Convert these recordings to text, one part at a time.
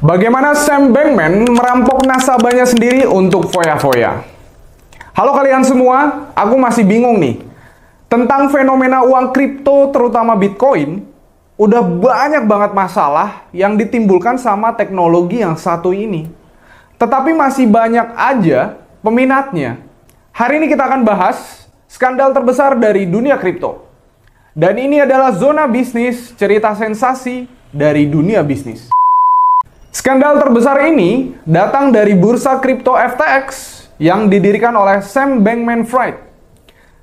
Bagaimana Sam Bankman merampok nasabahnya sendiri untuk foya-foya? Halo kalian semua, aku masih bingung nih. Tentang fenomena uang kripto terutama Bitcoin, udah banyak banget masalah yang ditimbulkan sama teknologi yang satu ini. Tetapi masih banyak aja peminatnya. Hari ini kita akan bahas skandal terbesar dari dunia kripto. Dan ini adalah Zona Bisnis, cerita sensasi dari dunia bisnis. Skandal terbesar ini datang dari bursa kripto FTX yang didirikan oleh Sam Bankman-Fried.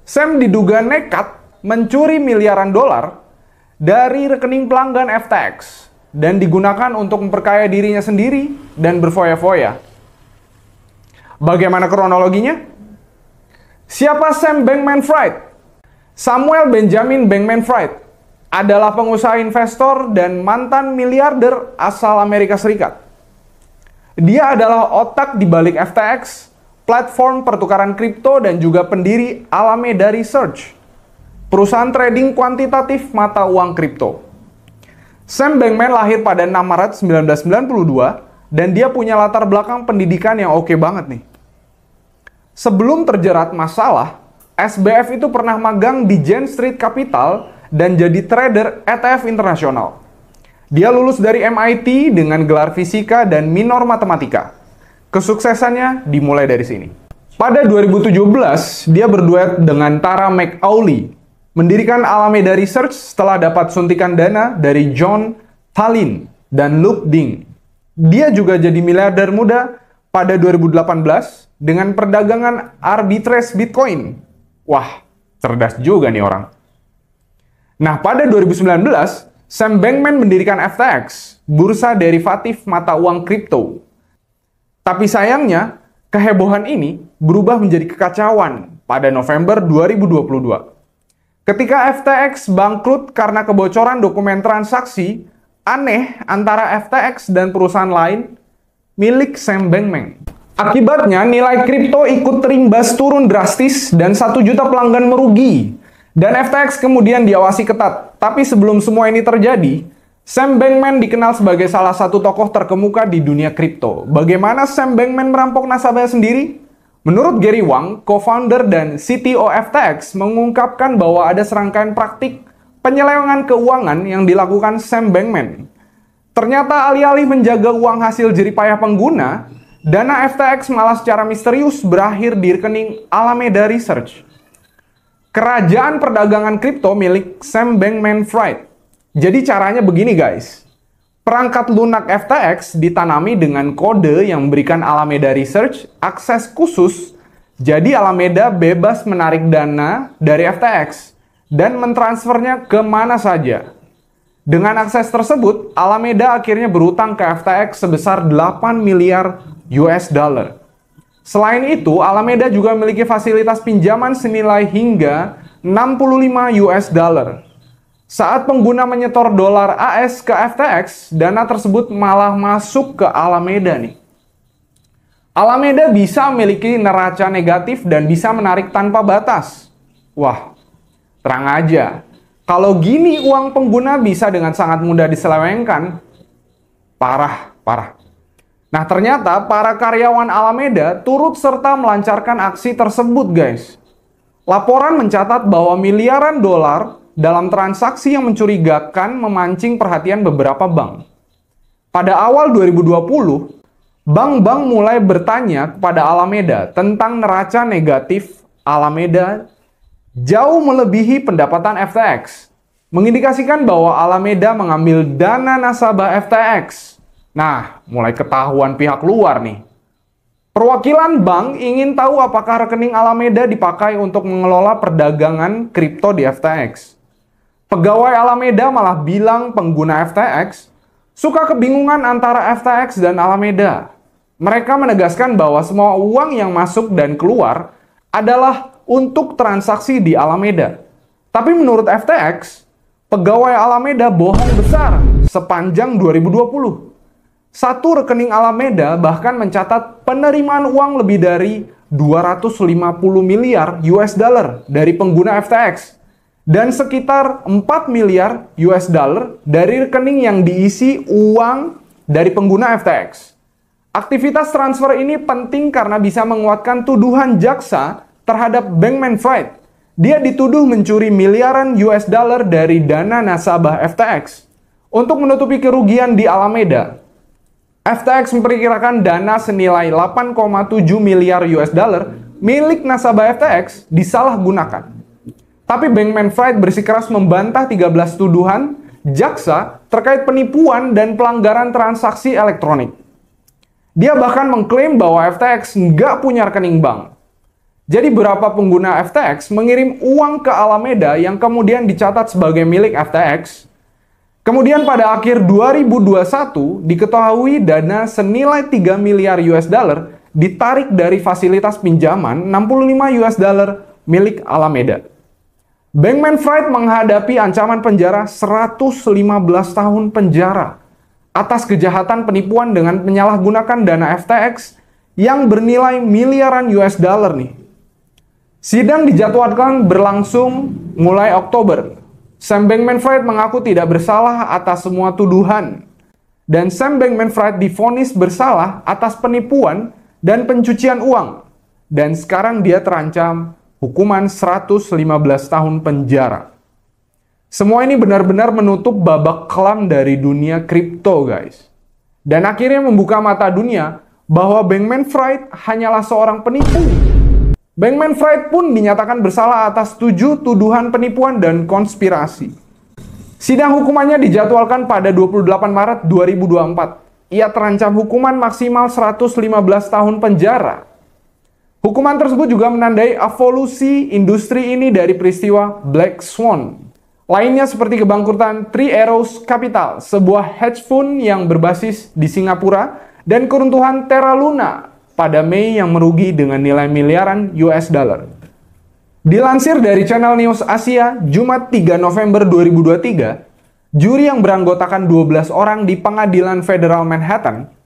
Sam diduga nekat mencuri miliaran dolar dari rekening pelanggan FTX dan digunakan untuk memperkaya dirinya sendiri dan berfoya-foya. Bagaimana kronologinya? Siapa Sam Bankman-Fried? Samuel Benjamin Bankman-Fried adalah pengusaha investor dan mantan miliarder asal Amerika Serikat. Dia adalah otak di balik FTX, platform pertukaran kripto dan juga pendiri Alameda Research, perusahaan trading kuantitatif mata uang kripto. Sam Bankman lahir pada 6 Maret 1992 dan dia punya latar belakang pendidikan yang oke banget nih. Sebelum terjerat masalah, SBF itu pernah magang di Jane Street Capital dan jadi trader ETF internasional. Dia lulus dari MIT dengan gelar fisika dan minor matematika. Kesuksesannya dimulai dari sini. Pada 2017, dia berduet dengan Tara McAuley, mendirikan Alameda Research setelah dapat suntikan dana dari John Tallinn dan Luke Ding. Dia juga jadi miliarder muda pada 2018 dengan perdagangan arbitrage Bitcoin. Wah, cerdas juga nih orang. Nah, pada 2019, Sam Bankman mendirikan FTX, bursa derivatif mata uang kripto. Tapi sayangnya, kehebohan ini berubah menjadi kekacauan pada November 2022. Ketika FTX bangkrut karena kebocoran dokumen transaksi aneh antara FTX dan perusahaan lain milik Sam Bankman. Akibatnya, nilai kripto ikut terimbas turun drastis dan 1 juta pelanggan merugi. Dan FTX kemudian diawasi ketat. Tapi sebelum semua ini terjadi, Sam Bankman dikenal sebagai salah satu tokoh terkemuka di dunia kripto. Bagaimana Sam Bankman merampok nasabahnya sendiri? Menurut Gary Wang, co-founder dan CTO FTX, mengungkapkan bahwa ada serangkaian praktik penyelewengan keuangan yang dilakukan Sam Bankman. Ternyata alih-alih menjaga uang hasil jeripayah pengguna, dana FTX malah secara misterius berakhir di rekening Alameda Research, kerajaan perdagangan kripto milik Sam Bankman-Fried. Jadi caranya begini guys. Perangkat lunak FTX ditanami dengan kode yang memberikan Alameda Research akses khusus. Jadi Alameda bebas menarik dana dari FTX dan mentransfernya kemana saja. Dengan akses tersebut, Alameda akhirnya berutang ke FTX sebesar 8 miliar US dollar. Selain itu, Alameda juga memiliki fasilitas pinjaman senilai hingga 65 US dollar. Saat pengguna menyetor dolar AS ke FTX, dana tersebut malah masuk ke Alameda nih. Alameda bisa memiliki neraca negatif dan bisa menarik tanpa batas. Wah, terang aja. Kalau gini uang pengguna bisa dengan sangat mudah diselewengkan. Parah. Nah, ternyata para karyawan Alameda turut serta melancarkan aksi tersebut, guys. Laporan mencatat bahwa miliaran dolar dalam transaksi yang mencurigakan memancing perhatian beberapa bank. Pada awal 2020, bank-bank mulai bertanya kepada Alameda tentang neraca negatif Alameda jauh melebihi pendapatan FTX, mengindikasikan bahwa Alameda mengambil dana nasabah FTX. Nah, mulai ketahuan pihak luar nih. Perwakilan bank ingin tahu apakah rekening Alameda dipakai untuk mengelola perdagangan kripto di FTX. Pegawai Alameda malah bilang pengguna FTX suka kebingungan antara FTX dan Alameda. Mereka menegaskan bahwa semua uang yang masuk dan keluar adalah untuk transaksi di Alameda. Tapi menurut FTX, pegawai Alameda bohong besar sepanjang 2020. Satu rekening Alameda bahkan mencatat penerimaan uang lebih dari 250 miliar US dollar dari pengguna FTX dan sekitar 4 miliar US dollar dari rekening yang diisi uang dari pengguna FTX. Aktivitas transfer ini penting karena bisa menguatkan tuduhan jaksa terhadap Bankman-Fried. Dia dituduh mencuri miliaran US dollar dari dana nasabah FTX untuk menutupi kerugian di Alameda. FTX memperkirakan dana senilai 8,7 miliar US dollar milik nasabah FTX disalahgunakan. Tapi Bankman-Fried bersikeras membantah 13 tuduhan jaksa terkait penipuan dan pelanggaran transaksi elektronik. Dia bahkan mengklaim bahwa FTX nggak punya rekening bank. Jadi beberapa pengguna FTX mengirim uang ke Alameda yang kemudian dicatat sebagai milik FTX. Kemudian pada akhir 2021 diketahui dana senilai 3 miliar US dollar ditarik dari fasilitas pinjaman 65 US dollar milik Alameda. Bankman-Fried menghadapi ancaman penjara 115 tahun penjara atas kejahatan penipuan dengan menyalahgunakan dana FTX yang bernilai miliaran US dollar nih. Sidang dijadwalkan berlangsung mulai Oktober. Sam Bankman-Fried mengaku tidak bersalah atas semua tuduhan. Dan Sam Bankman-Fried divonis bersalah atas penipuan dan pencucian uang. Dan sekarang dia terancam hukuman 115 tahun penjara. Semua ini benar-benar menutup babak kelam dari dunia kripto, guys. Dan akhirnya membuka mata dunia bahwa Bankman-Fried hanyalah seorang penipu. Bankman-Fried pun dinyatakan bersalah atas 7 tuduhan penipuan dan konspirasi. Sidang hukumannya dijadwalkan pada 28 Maret 2024. Ia terancam hukuman maksimal 115 tahun penjara. Hukuman tersebut juga menandai evolusi industri ini dari peristiwa Black Swan. Lainnya seperti kebangkrutan Three Arrows Capital, sebuah hedge fund yang berbasis di Singapura, dan keruntuhan Terra Luna pada Mei yang merugi dengan nilai miliaran US dollar. Dilansir dari Channel News Asia, Jumat 3 November 2023, juri yang beranggotakan 12 orang di Pengadilan Federal Manhattan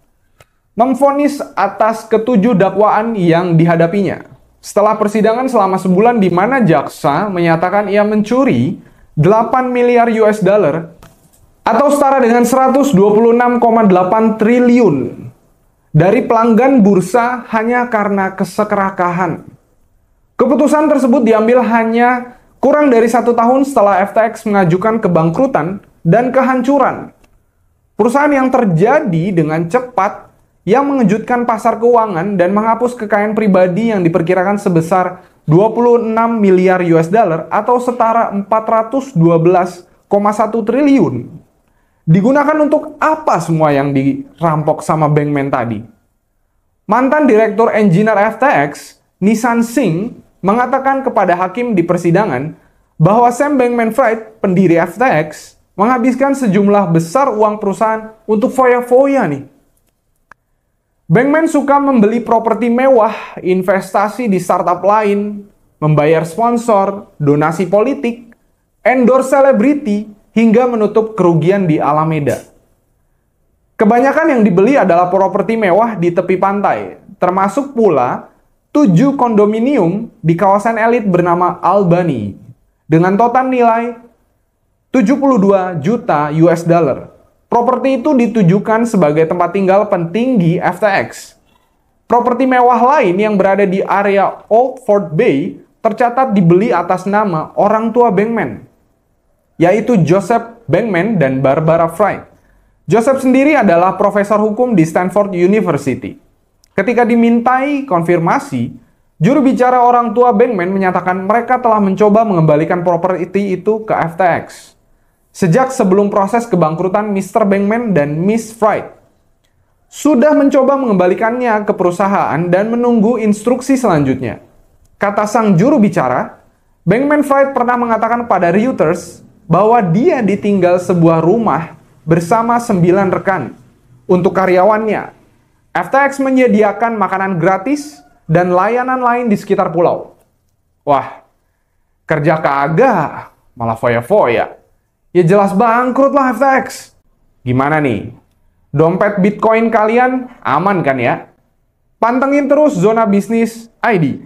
memvonis atas ketujuh dakwaan yang dihadapinya. Setelah persidangan selama sebulan di mana jaksa menyatakan ia mencuri 8 miliar US dollar atau setara dengan 126,8 triliun dari pelanggan bursa hanya karena kesekerakahan. Keputusan tersebut diambil hanya kurang dari 1 tahun setelah FTX mengajukan kebangkrutan dan kehancuran. Perusahaan yang terjadi dengan cepat yang mengejutkan pasar keuangan dan menghapus kekayaan pribadi yang diperkirakan sebesar 26 miliar US dollar atau setara 412,1 triliun. Digunakan untuk apa semua yang dirampok sama Bankman tadi? Mantan Direktur Engineer FTX, Nishan Singh, mengatakan kepada hakim di persidangan bahwa Sam Bankman-Fried, pendiri FTX, menghabiskan sejumlah besar uang perusahaan untuk foya-foya nih. Bankman suka membeli properti mewah, investasi di startup lain, membayar sponsor, donasi politik, endorse selebriti, hingga menutup kerugian di Alameda. Kebanyakan yang dibeli adalah properti mewah di tepi pantai, termasuk pula 7 kondominium di kawasan elit bernama Albany, dengan total nilai 72 juta US dollar. Properti itu ditujukan sebagai tempat tinggal petinggi FTX. Properti mewah lain yang berada di area Old Fort Bay tercatat dibeli atas nama orang tua Bankman, yaitu Joseph Bankman dan Barbara Fried. Joseph sendiri adalah profesor hukum di Stanford University. Ketika dimintai konfirmasi, juru bicara orang tua Bankman menyatakan mereka telah mencoba mengembalikan properti itu ke FTX sejak sebelum proses kebangkrutan Mr. Bankman dan Miss Fried. Sudah mencoba mengembalikannya ke perusahaan dan menunggu instruksi selanjutnya. Kata sang juru bicara, Bankman-Fried pernah mengatakan pada Reuters bahwa dia ditinggal sebuah rumah bersama 9 rekan untuk karyawannya. FTX menyediakan makanan gratis dan layanan lain di sekitar pulau. Wah, kerja kagak, malah foya-foya. Ya jelas bangkrut lah FTX. Gimana nih? Dompet Bitcoin kalian aman kan ya? Pantengin terus Zona Bisnis ID.